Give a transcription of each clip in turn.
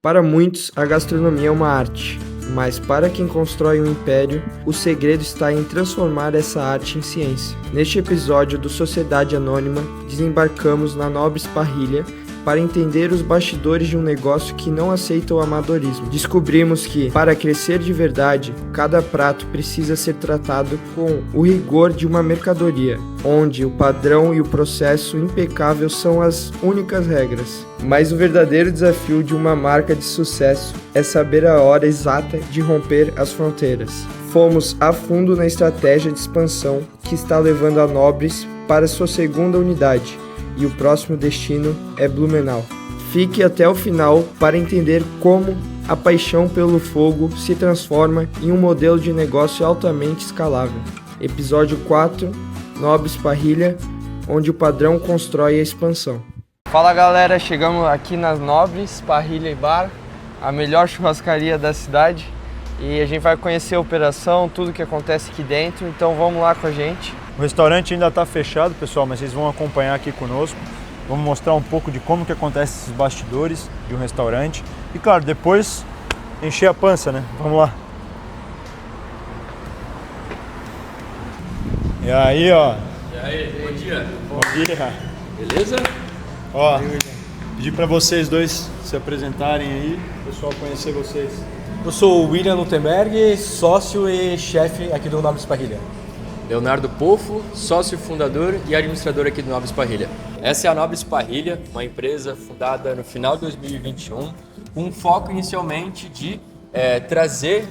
Para muitos, a gastronomia é uma arte, mas para quem constrói um império, o segredo está em transformar essa arte em ciência. Neste episódio do Sociedade Anônima, desembarcamos na Nobres Parrilha para entender os bastidores de um negócio que não aceita o amadorismo. Descobrimos que, para crescer de verdade, cada prato precisa ser tratado com o rigor de uma mercadoria, onde o padrão e o processo impecável são as únicas regras. Mas o verdadeiro desafio de uma marca de sucesso é saber a hora exata de romper as fronteiras. Fomos a fundo na estratégia de expansão que está levando a Nobres para sua segunda unidade, e o próximo destino é Blumenau. Fique até o final para entender como a paixão pelo fogo se transforma em um modelo de negócio altamente escalável. Episódio 4, Nobres Parrilha, onde o padrão constrói a expansão. Fala galera, chegamos aqui nas Nobres Parrilha e Bar, a melhor churrascaria da cidade, e a gente vai conhecer a operação, tudo que acontece aqui dentro, então vamos lá com a gente. O restaurante ainda está fechado, pessoal, mas vocês vão acompanhar aqui conosco. Vamos mostrar um pouco de como que acontece esses bastidores de um restaurante. E claro, depois encher a pança, né? Vamos lá. E aí, ó. E aí, bom dia. Bom dia. Beleza? Ó, pedir para vocês dois se apresentarem aí, o pessoal conhecer vocês. Eu sou o William Lutemberg, sócio e chefe aqui do Nobres Parrilha. Leonardo Pofo, sócio fundador e administrador aqui do Nobres Parrilha. Essa é a Nobres Parrilha, uma empresa fundada no final de 2021, com um foco inicialmente de trazer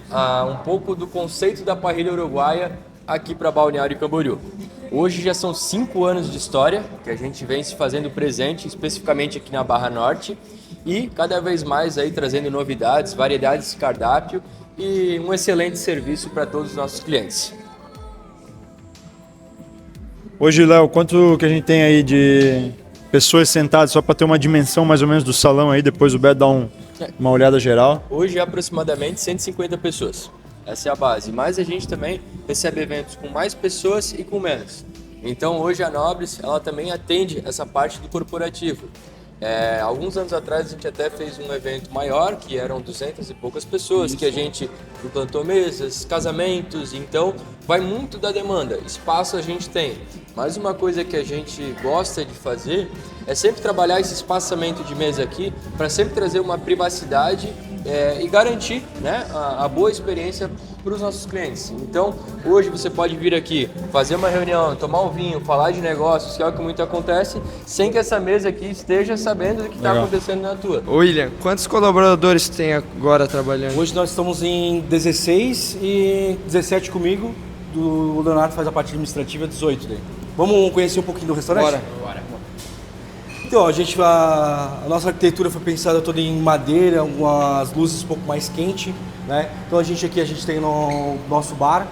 um pouco do conceito da parrilha uruguaia aqui para Balneário Camboriú. Hoje já são 5 anos de história que a gente vem se fazendo presente, especificamente aqui na Barra Norte, e cada vez mais aí trazendo novidades, variedades de cardápio e um excelente serviço para todos os nossos clientes. Hoje, Léo, quanto que a gente tem aí de pessoas sentadas, só para ter uma dimensão mais ou menos do salão aí, depois o Beto dá uma olhada geral? Hoje é aproximadamente 150 pessoas. Essa é a base. Mas a gente também recebe eventos com mais pessoas e com menos. Então hoje a Nobres, ela também atende essa parte do corporativo. Alguns anos atrás a gente até fez um evento maior, que eram 200 e poucas pessoas, que a gente implantou mesas, casamentos, então vai muito da demanda. Espaço a gente tem, mas uma coisa que a gente gosta de fazer é sempre trabalhar esse espaçamento de mesa aqui para sempre trazer uma privacidade e garantir, né, a boa experiência para os nossos clientes. Então, hoje você pode vir aqui, fazer uma reunião, tomar um vinho, falar de negócios, que é o que muito acontece, sem que essa mesa aqui esteja sabendo do que está acontecendo na tua. William, quantos colaboradores tem agora trabalhando? Hoje nós estamos em 16 e 17 comigo, o Leonardo faz a parte administrativa, 18 daí. Vamos conhecer um pouquinho do restaurante? Bora. Então, a nossa arquitetura foi pensada toda em madeira, algumas luzes um pouco mais quente, né? Então a gente tem no nosso bar,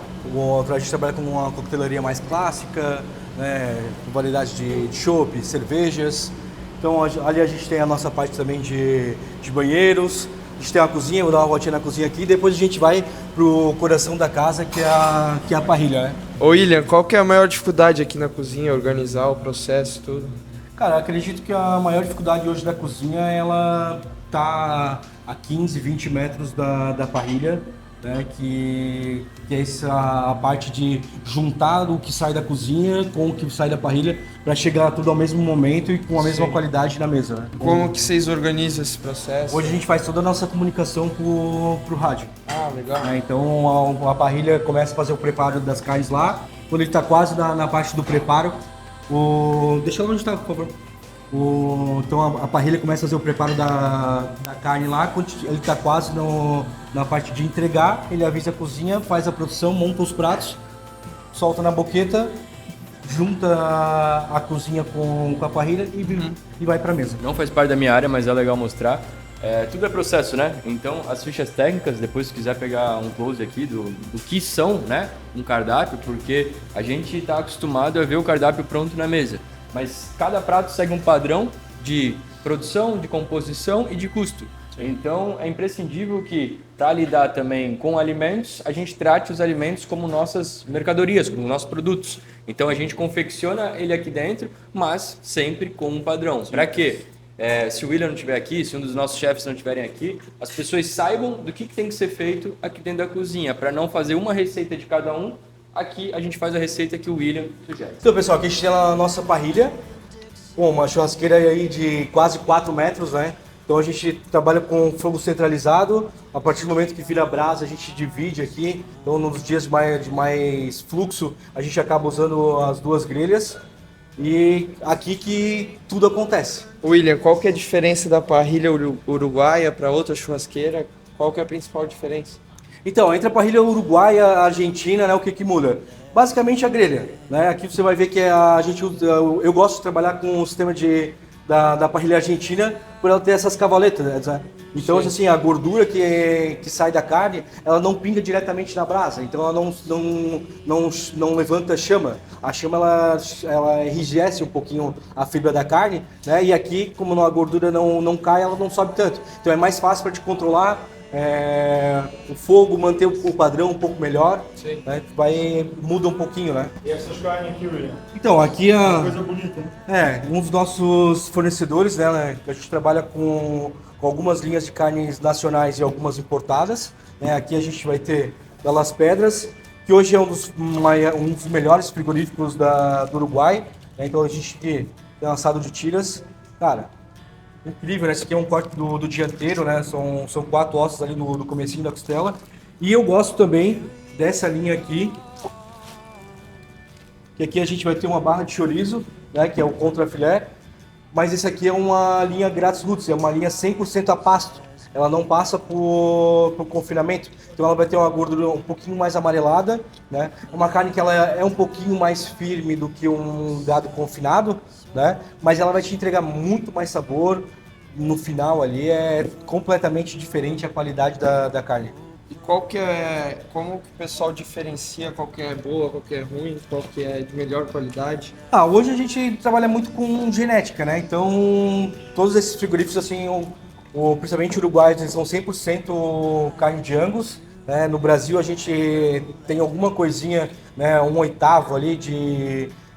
a gente trabalha com uma coquetelaria mais clássica, né? Com variedade de chopp, cervejas. Então ali a gente tem a nossa parte também de banheiros, a gente tem a cozinha, vou dar uma voltinha na cozinha aqui, depois a gente vai pro coração da casa, que é a parrilha, né? Ô William, qual que é a maior dificuldade aqui na cozinha, organizar o processo, tudo? Cara, acredito que a maior dificuldade hoje da cozinha, ela tá a 15, 20 metros da parrilha, né? Que é a parte de juntar o que sai da cozinha com o que sai da parrilha para chegar tudo ao mesmo momento e com a mesma qualidade na mesa, né? Como que vocês organizam esse processo? Hoje a gente faz toda a nossa comunicação pro rádio. Ah, legal. Então a parrilha começa a fazer o preparo das carnes lá, quando ele está quase na parte do preparo, deixa lá onde está, por favor. Então a parrilha começa a fazer o preparo da carne lá, quando ele está quase na parte de entregar, ele avisa a cozinha, faz a produção, monta os pratos, solta na boqueta, junta a cozinha com a parrilha e vai para a mesa. Não faz parte da minha área, mas é legal mostrar. Tudo é processo, né? Então, as fichas técnicas, depois se quiser pegar um close aqui do que são, né, um cardápio, porque a gente está acostumado a ver o cardápio pronto na mesa, mas cada prato segue um padrão de produção, de composição e de custo. Então, é imprescindível que, para lidar também com alimentos, a gente trate os alimentos como nossas mercadorias, como nossos produtos. Então, a gente confecciona ele aqui dentro, mas sempre com um padrão. Para quê? se o William não estiver aqui, se um dos nossos chefes não estiverem aqui, as pessoas saibam do que tem que ser feito aqui dentro da cozinha, para não fazer uma receita de cada um. Aqui a gente faz a receita que o William sugere. Então, pessoal, aqui a gente tem a nossa parrilha, uma churrasqueira aí de quase 4 metros, né? Então a gente trabalha com fogo centralizado. A partir do momento que vira brasa, a gente divide aqui. Então nos dias de mais fluxo, a gente acaba usando as 2 grelhas. E aqui que tudo acontece. William, qual que é a diferença da parrilha uruguaia para outra churrasqueira? Qual que é a principal diferença? Então, entre a parrilha uruguaia e a argentina, né, o que muda? Basicamente a grelha, né? Aqui você vai ver que a gente usa, eu gosto de trabalhar com o sistema da parrilha argentina por ela ter essas cavaletas, né? Então, assim, a gordura que sai da carne, ela não pinga diretamente na brasa, então ela não levanta chama. A chama, ela enrijece um pouquinho a fibra da carne, né? E aqui, como a gordura não cai, ela não sobe tanto. Então é mais fácil para te controlar o fogo, manter o padrão um pouco melhor, né? Muda um pouquinho, né? E essas carnes aqui, William? Então, aqui Coisa bonita, né? um dos nossos fornecedores, né? A gente trabalha com algumas linhas de carnes nacionais e algumas importadas, né? Aqui a gente vai ter da Las Pedras, que hoje é um dos melhores frigoríficos do Uruguai, né? Então a gente tem assado de tiras, cara, incrível, né? Esse aqui é um corte do dianteiro, né? São 4 ossos ali no comecinho da costela. E eu gosto também dessa linha aqui, que aqui a gente vai ter uma barra de chorizo, né? Que é o contra filé. Mas esse aqui é uma linha Gratz Roots, é uma linha 100% a pasto. Ela não passa por confinamento, então ela vai ter uma gordura um pouquinho mais amarelada, né? É uma carne que ela é um pouquinho mais firme do que um gado confinado, né? Mas ela vai te entregar muito mais sabor. No final ali é completamente diferente a qualidade da carne. E como que o pessoal diferencia qual que é boa, qual que é ruim, qual que é de melhor qualidade? Hoje a gente trabalha muito com genética, né? Então todos esses frigoríficos, assim, principalmente uruguaios, eles são 100% carne de Angus, né? No Brasil a gente tem alguma coisinha, né, 1/8 ali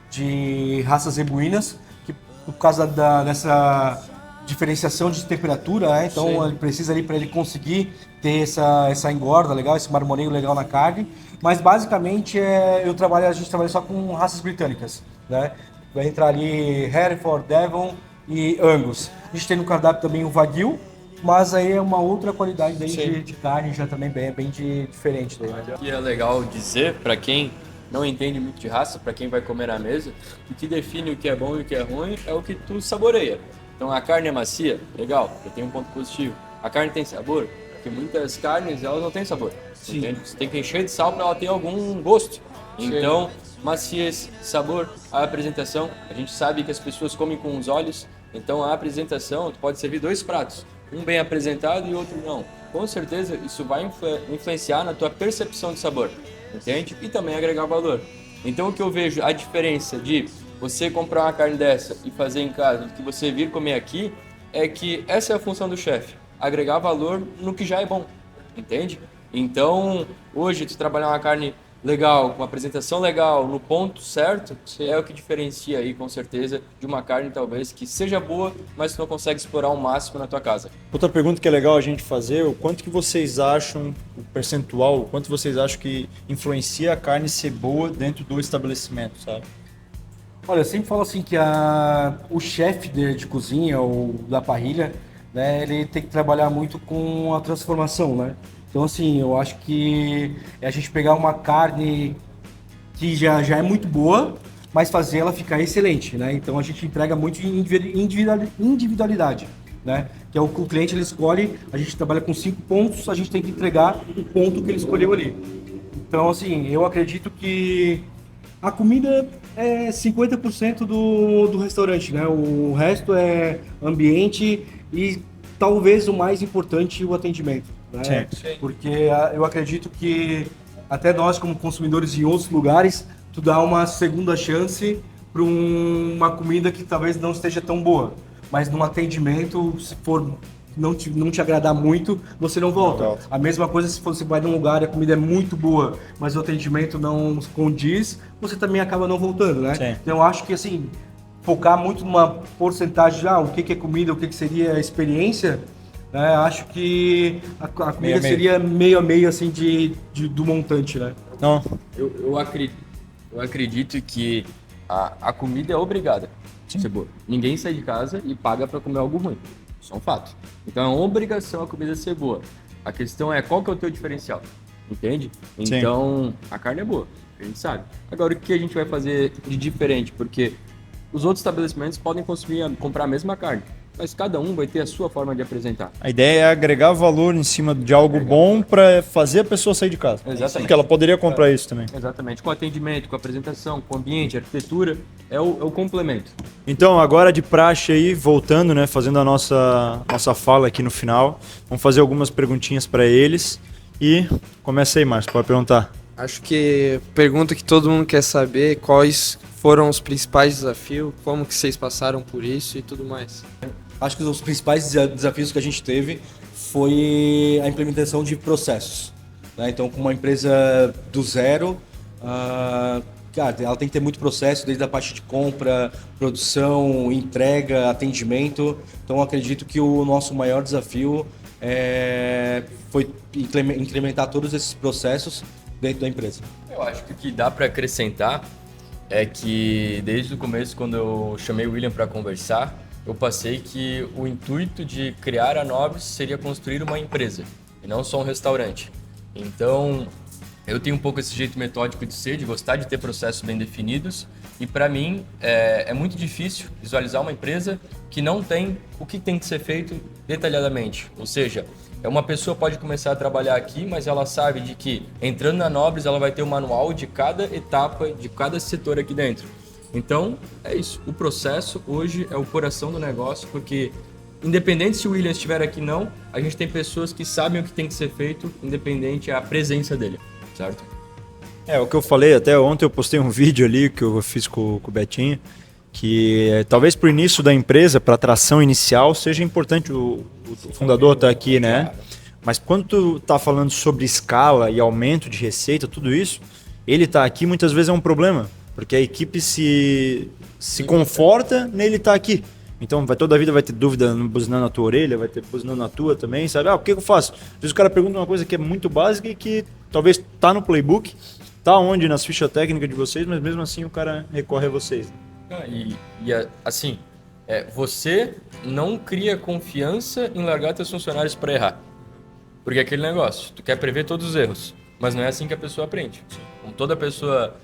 de raças zebuínas, que por causa dessa diferenciação de temperatura, né? Então ele precisa ali para ele conseguir ter essa engorda legal, esse marmoreio legal na carne. Mas basicamente a gente trabalha só com raças britânicas, né? Vai entrar ali Hereford, Devon e Angus. A gente tem no cardápio também o Wagyu, mas aí é uma outra qualidade daí de carne já também bem diferente daí, né? E é legal dizer para quem não entende muito de raça, para quem vai comer na mesa, o que define o que é bom e o que é ruim é o que tu saboreia. Então a carne é macia, legal, já tem um ponto positivo. A carne tem sabor, porque muitas carnes elas não têm sabor. Entende? Você tem que encher de sal para ela ter algum gosto. Então, maciez, sabor, a apresentação, a gente sabe que as pessoas comem com os olhos, então a apresentação, tu pode servir 2 pratos, um bem apresentado e outro não. Com certeza isso vai influenciar na tua percepção de sabor, entende? E também agregar valor. Então o que eu vejo, a diferença de você comprar uma carne dessa e fazer em casa, do que você vir comer aqui, é que essa é a função do chefe, agregar valor no que já é bom, entende? Então, hoje, tu trabalhar uma carne legal, com uma apresentação legal, no ponto certo, é o que diferencia aí, com certeza, de uma carne talvez que seja boa, mas tu não consegue explorar o máximo na tua casa. Outra pergunta que é legal a gente fazer, o quanto que vocês acham, o percentual, o quanto vocês acham que influencia a carne ser boa dentro do estabelecimento, sabe? Olha, eu sempre falo assim que o chefe de cozinha ou da parrilha, né, ele tem que trabalhar muito com a transformação, né? Então, assim, eu acho que é a gente pegar uma carne que já é muito boa, mas fazer ela ficar excelente, né? Então, a gente entrega muito individualidade, né? Que é o que o cliente ele escolhe, a gente trabalha com 5 pontos, a gente tem que entregar o ponto que ele escolheu ali. Então, assim, eu acredito que a comida é 50% do restaurante, né? O resto é ambiente e talvez o mais importante, o atendimento, né? Sim. Porque eu acredito que até nós como consumidores em outros lugares, tu dá uma segunda chance para uma comida que talvez não esteja tão boa, mas no atendimento, se for não te agradar muito, você não volta. A mesma coisa se você vai num lugar e a comida é muito boa, mas o atendimento não condiz, você também acaba não voltando, né? Sim. Então eu acho que assim, focar muito numa porcentagem de o que é comida, o que seria a experiência, né? Acho que a comida Meio a meio. seria meio a meio assim do montante, né? Não, Eu acredito que a comida é obrigada a ser boa. Ninguém sai de casa e paga para comer algo ruim. Isso é um fato. Então é uma obrigação a comida ser boa. A questão é qual que é o teu diferencial, entende? Sim. Então a carne é boa, a gente sabe. Agora o que a gente vai fazer de diferente? Porque os outros estabelecimentos podem comprar a mesma carne, mas cada um vai ter a sua forma de apresentar. a ideia é agregar valor em cima de algo bom para fazer a pessoa sair de casa. Exatamente. Porque ela poderia comprar isso também. Exatamente, com atendimento, com apresentação, com ambiente, arquitetura, é o complemento. Então, agora de praxe aí, voltando, né, fazendo a nossa fala aqui no final, vamos fazer algumas perguntinhas para eles e começa aí, Márcio, pode perguntar. Acho que pergunta que todo mundo quer saber, quais foram os principais desafios, como que vocês passaram por isso e tudo mais. Acho que os principais desafios que a gente teve foi a implementação de processos, né? Então, com uma empresa do zero, cara, ela tem que ter muito processo, desde a parte de compra, produção, entrega, atendimento. Então, acredito que o nosso maior desafio foi implementar todos esses processos dentro da empresa. Eu acho que o que dá para acrescentar é que desde o começo, quando eu chamei o William para conversar, eu passei que o intuito de criar a Nobres seria construir uma empresa e não só um restaurante. Então, eu tenho um pouco esse jeito metódico de ser, de gostar de ter processos bem definidos, e para mim é muito difícil visualizar uma empresa que não tem o que tem que ser feito detalhadamente. Ou seja, uma pessoa pode começar a trabalhar aqui, mas ela sabe de que entrando na Nobres ela vai ter o manual de cada etapa, de cada setor aqui dentro. Então, é isso. O processo hoje é o coração do negócio, porque independente se o William estiver aqui ou não, a gente tem pessoas que sabem o que tem que ser feito, independente a presença dele, certo? É, o que eu falei, até ontem eu postei um vídeo ali que eu fiz com o Betinho, que talvez para o início da empresa, para a atração inicial, seja importante o fundador estar aqui, né? Mas quando tu tá falando sobre escala e aumento de receita, tudo isso, ele tá aqui muitas vezes é um problema, porque a equipe se conforta nele estar aqui. Então toda a vida vai ter dúvida buzinando na tua orelha, vai ter buzinando na tua também, sabe? O que eu faço? Às vezes o cara pergunta uma coisa que é muito básica e que talvez tá no playbook, tá onde nas fichas técnicas de vocês, mas mesmo assim o cara recorre a vocês. Assim, você não cria confiança em largar teus funcionários para errar. Porque é aquele negócio, tu quer prever todos os erros, mas não é assim que a pessoa aprende. Como toda pessoa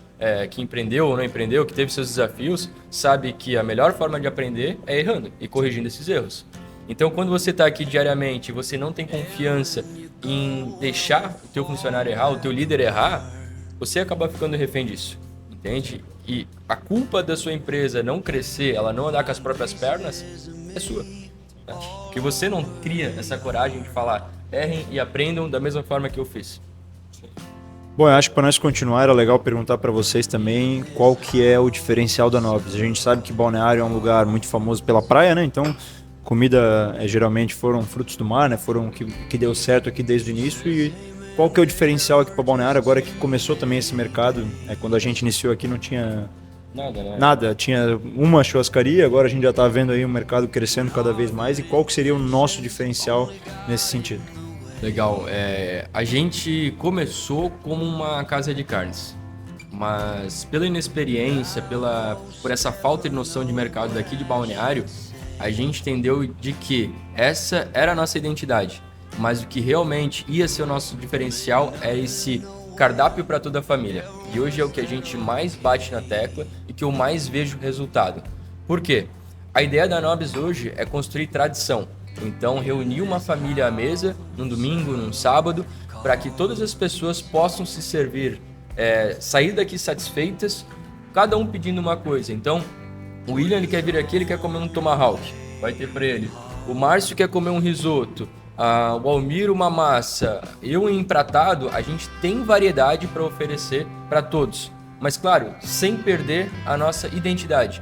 que empreendeu ou não empreendeu, que teve seus desafios, sabe que a melhor forma de aprender é errando e corrigindo esses erros. Então, quando você está aqui diariamente e você não tem confiança em deixar o teu funcionário errar, o teu líder errar, você acaba ficando refém disso, entende? E a culpa da sua empresa não crescer, ela não andar com as próprias pernas, é sua. Né? Porque você não cria essa coragem de falar, errem e aprendam da mesma forma que eu fiz. Bom, eu acho que para nós continuar era legal perguntar para vocês também qual que é o diferencial da Nobres. A gente sabe que Balneário é um lugar muito famoso pela praia, né? Então, comida geralmente foram frutos do mar, né? Foram que deu certo aqui desde o início. E qual que é o diferencial aqui para Balneário agora que começou também esse mercado? Quando a gente iniciou aqui não tinha nada, tinha uma churrascaria, agora a gente já está vendo aí o mercado crescendo cada vez mais. E qual que seria o nosso diferencial nesse sentido? Legal, a gente começou como uma casa de carnes, mas pela inexperiência, por essa falta de noção de mercado daqui de Balneário, a gente entendeu de que essa era a nossa identidade, mas o que realmente ia ser o nosso diferencial é esse cardápio para toda a família. E hoje é o que a gente mais bate na tecla e que eu mais vejo resultado. Por quê? A ideia da Nobres hoje é construir tradição. Então, reunir uma família à mesa num domingo, num sábado, para que todas as pessoas possam se servir, sair daqui satisfeitas, cada um pedindo uma coisa. Então, o William ele quer vir aqui, ele quer comer um tomahawk, vai ter para ele. O Márcio quer comer um risoto, o Almir uma massa. Eu em empratado, a gente tem variedade para oferecer para todos, mas claro, sem perder a nossa identidade.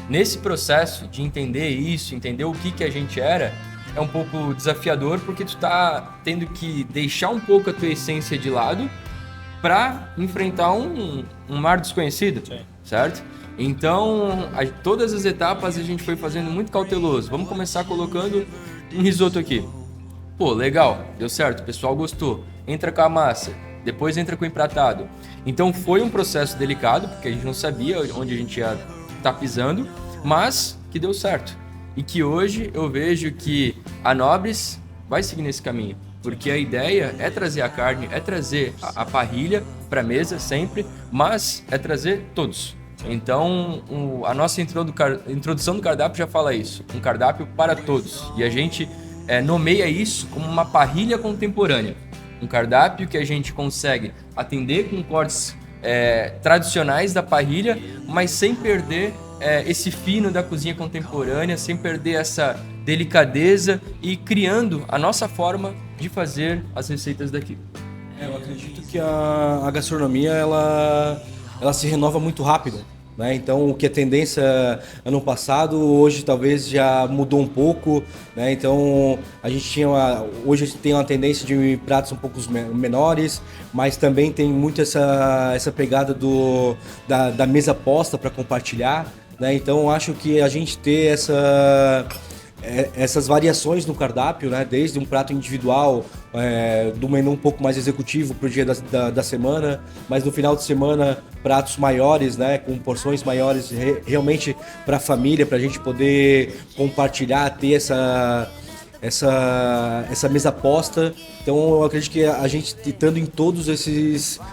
Nesse processo de entender isso, entender o que a gente era, é um pouco desafiador porque tu tá tendo que deixar um pouco a tua essência de lado para enfrentar um mar desconhecido. Sim. certo? Então, todas as etapas a gente foi fazendo muito cauteloso. Vamos começar colocando um risoto aqui. Pô, legal, deu certo, o pessoal gostou. Entra com a massa, depois entra com o empratado. Então foi um processo delicado, porque a gente não sabia onde a gente ia estar pisando, mas que deu certo. E que hoje eu vejo que a Nobres vai seguir nesse caminho. Porque a ideia é trazer a carne, é trazer a parrilha para a mesa sempre, mas é trazer todos. Então, a nossa introdução do cardápio já fala isso, um cardápio para todos. E a gente nomeia isso como uma parrilha contemporânea. Um cardápio que a gente consegue atender com cortes tradicionais da parrilha, mas sem perder esse fino da cozinha contemporânea, sem perder essa delicadeza e criando a nossa forma de fazer as receitas daqui. Eu acredito que a gastronomia ela se renova muito rápido, né? Então o que é tendência ano passado, hoje talvez já mudou um pouco, né? Então hoje a gente tem uma tendência de pratos um pouco menores, mas também tem muito essa pegada da mesa posta para compartilhar, né? Então acho que a gente ter essas variações no cardápio, né? Desde um prato individual, do menu um pouco mais executivo para o dia da semana, mas no final de semana pratos maiores, né? Com porções maiores realmente para a família, para a gente poder compartilhar, ter essa mesa posta. Então eu acredito que a gente estando em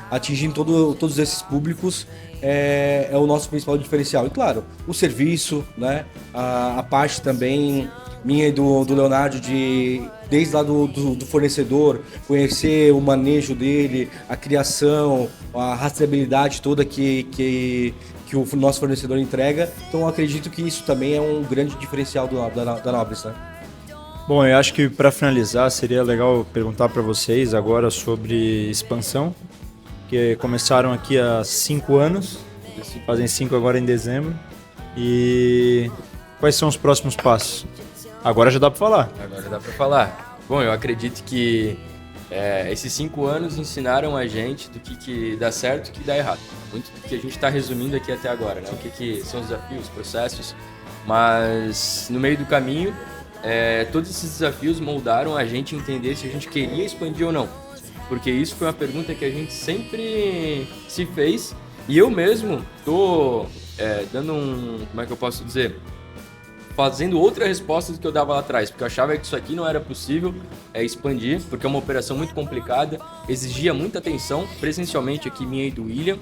atingindo todos esses públicos é o nosso principal diferencial. E claro, o serviço, né? A parte também minha e do Leonardo desde lá do fornecedor, conhecer o manejo dele, a criação, a rastreabilidade toda que o nosso fornecedor entrega. Então eu acredito que isso também é um grande diferencial da Nobres, né? Bom, eu acho que para finalizar seria legal perguntar para vocês agora sobre expansão, que começaram aqui há 5 anos, fazem 5 agora em dezembro, e quais são os próximos passos? Agora já dá para falar. Agora dá para falar. Bom, eu acredito que esses 5 anos ensinaram a gente do que dá certo e o que dá errado. Muito do que a gente está resumindo aqui até agora, né? O que são os desafios, os processos, mas no meio do caminho, todos esses desafios moldaram a gente entender se a gente queria expandir ou não. Porque isso foi uma pergunta que a gente sempre se fez e eu mesmo tô dando como é que eu posso dizer? Fazendo outra resposta do que eu dava lá atrás, porque eu achava que isso aqui não era possível expandir, porque é uma operação muito complicada, exigia muita atenção, presencialmente aqui minha e do William,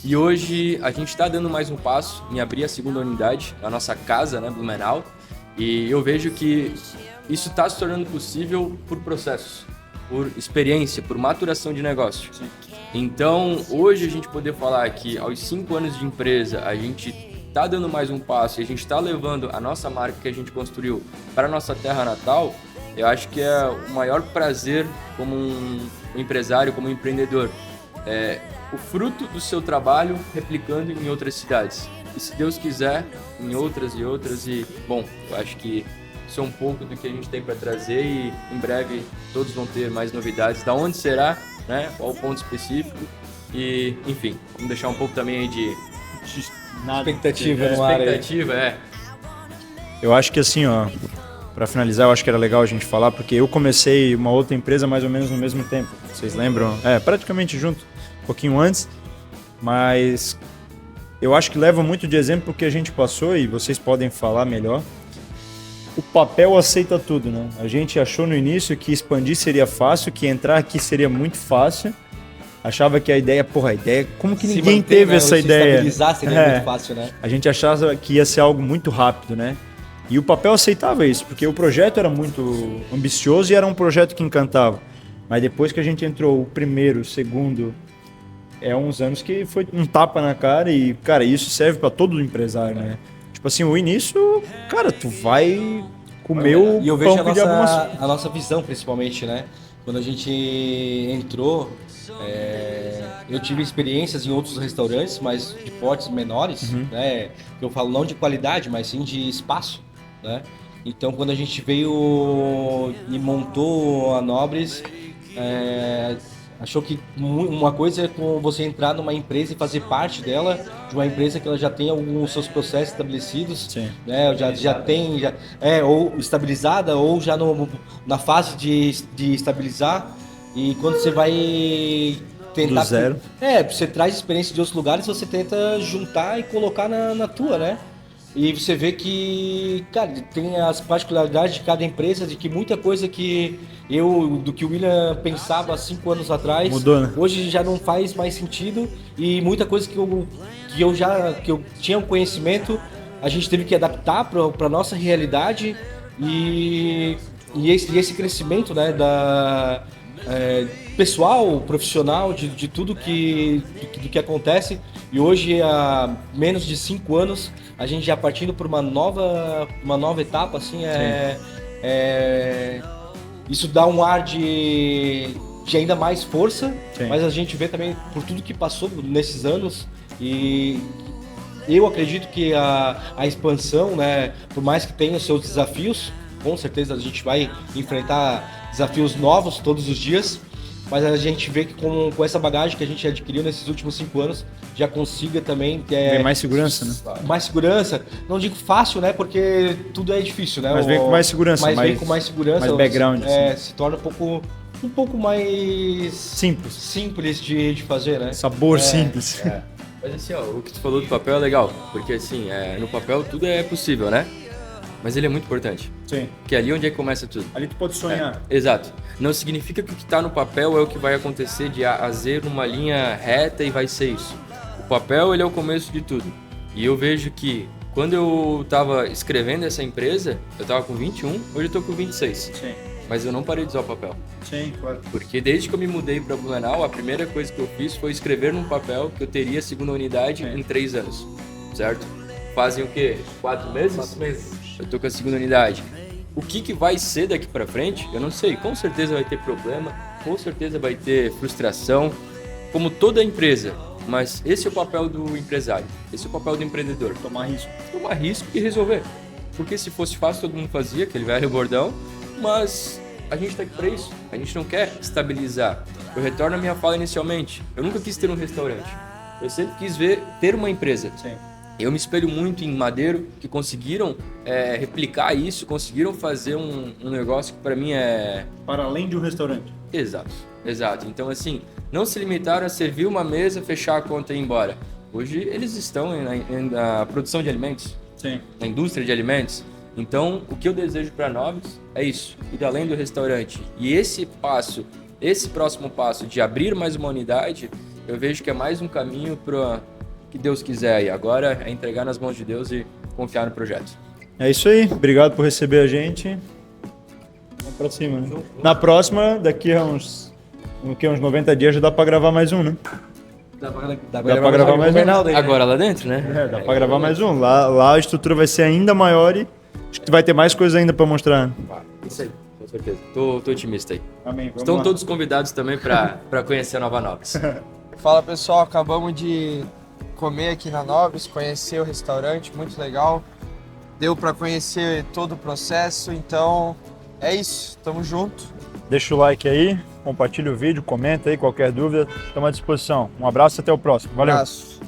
e hoje a gente está dando mais um passo em abrir a segunda unidade, a nossa casa, né, Blumenau, e eu vejo que isso está se tornando possível por processos, por experiência, por maturação de negócio. Sim. Então, hoje a gente poder falar que aos 5 anos de empresa a gente está dando mais um passo e a gente está levando a nossa marca que a gente construiu para a nossa terra natal, eu acho que é o maior prazer como um empresário, como um empreendedor. O fruto do seu trabalho replicando em outras cidades. E se Deus quiser, em outras e outras. E, bom, eu acho que isso é um pouco do que a gente tem para trazer e em breve todos vão ter mais novidades. Da onde será, né? Qual o ponto específico. E, enfim, vamos deixar um pouco também aí de expectativa no ar. Expectativa, Eu acho que assim, ó, para finalizar, eu acho que era legal a gente falar, porque eu comecei uma outra empresa mais ou menos no mesmo tempo. Vocês lembram? Praticamente junto, um pouquinho antes, mas eu acho que leva muito de exemplo o que a gente passou e vocês podem falar melhor. O papel aceita tudo, né? A gente achou no início que expandir seria fácil, que entrar aqui seria muito fácil. Achava que a ideia, como que ninguém teve essa ideia? Estabilizar seria muito fácil, né? A gente achava que ia ser algo muito rápido, né? E o papel aceitava isso, porque o projeto era muito ambicioso e era um projeto que encantava. Mas depois que a gente entrou o primeiro, o segundo, uns anos que foi um tapa na cara e, cara, isso serve para todo empresário, né? Tipo assim, o início, cara, tu vai comer o e eu vejo pão de algumas... a nossa visão, principalmente, né? Quando a gente entrou, eu tive experiências em outros restaurantes, mas de portes menores, né? Eu falo não de qualidade, mas sim de espaço, né? Então, quando a gente veio e montou a Nobres, Achou que uma coisa é com você entrar numa empresa e fazer parte dela, de uma empresa que ela já tem alguns seus processos estabelecidos, Sim. né? Ou estabilizada, ou já na fase de estabilizar. E quando você vai tentar... Do zero. Você traz experiência de outros lugares, você tenta juntar e colocar na tua, né? E você vê que, cara, tem as particularidades de cada empresa, de que muita coisa do que o William pensava há 5 anos atrás, mudou, né? Hoje já não faz mais sentido, e muita coisa que eu tinha um conhecimento, a gente teve que adaptar para nossa realidade, e esse crescimento, né, pessoal, profissional, de tudo do que acontece. E hoje, há menos de 5 anos, a gente já partindo por uma nova etapa, assim, isso dá um ar de ainda mais força. Sim. Mas a gente vê também por tudo que passou nesses anos, e eu acredito que a expansão, né, por mais que tenha seus desafios, com certeza a gente vai enfrentar desafios novos todos os dias, mas a gente vê que com essa bagagem que a gente adquiriu nesses últimos 5 anos, já consiga também ter... mais segurança, né? Mais segurança. Não digo fácil, né? Porque tudo é difícil, né? Mas vem com mais segurança. Mas vem com mais segurança. Mais background. Se torna um pouco mais... Simples de fazer, né? Sabor simples. Mas assim, o que tu falou do papel é legal, porque assim, no papel tudo é possível, né? Mas ele é muito importante. Sim. Que é ali onde é que começa tudo. Ali tu pode sonhar. Exato. Não significa que o que está no papel é o que vai acontecer de A a Z numa linha reta e vai ser isso. O papel, ele é o começo de tudo. E eu vejo que quando eu estava escrevendo essa empresa, eu estava com 21, hoje eu estou com 26. Sim. Mas eu não parei de usar o papel. Sim, claro. Porque desde que eu me mudei para Blumenau, a primeira coisa que eu fiz foi escrever num papel que eu teria a segunda unidade em 3 anos. Certo? Fazem o quê? 4 meses? 4 meses. Eu tô com a segunda unidade. O que vai ser daqui pra frente, eu não sei. Com certeza vai ter problema, com certeza vai ter frustração, como toda empresa. Mas esse é o papel do empresário, esse é o papel do empreendedor. Tomar risco. Tomar risco e resolver. Porque se fosse fácil, todo mundo fazia, aquele velho bordão. Mas a gente tá aqui pra isso. A gente não quer estabilizar. Eu retorno à minha fala inicialmente. Eu nunca quis ter um restaurante. Eu sempre quis ter uma empresa. Sim. Eu me espelho muito em Madeiro, que conseguiram replicar isso, conseguiram fazer um negócio que para mim é... Para além de um restaurante. Exato. Então, assim, não se limitaram a servir uma mesa, fechar a conta e ir embora. Hoje, eles estão na produção de alimentos, sim, na indústria de alimentos. Então, o que eu desejo para Nobres é isso, ir além do restaurante. E esse próximo passo de abrir mais uma unidade, eu vejo que é mais um caminho para... que Deus quiser aí. Agora é entregar nas mãos de Deus e confiar no projeto. É isso aí. Obrigado por receber a gente. Vamos pra cima, né? Na próxima, daqui a uns 90 dias já dá pra gravar mais um, né? Dá pra gravar mais um. Agora lá dentro, né? Dá pra gravar mais um. Lá a estrutura vai ser ainda maior e acho que vai ter mais coisa ainda pra mostrar. Isso aí, com certeza. Tô otimista aí. Amém. Estão todos convidados também pra conhecer a Nova Nobres. Fala pessoal, acabamos de comer aqui na Nobres, conhecer o restaurante, muito legal. Deu para conhecer todo o processo, então é isso, tamo junto. Deixa o like aí, compartilha o vídeo, comenta aí qualquer dúvida, estamos à disposição. Um abraço e até o próximo. Valeu. Abraço.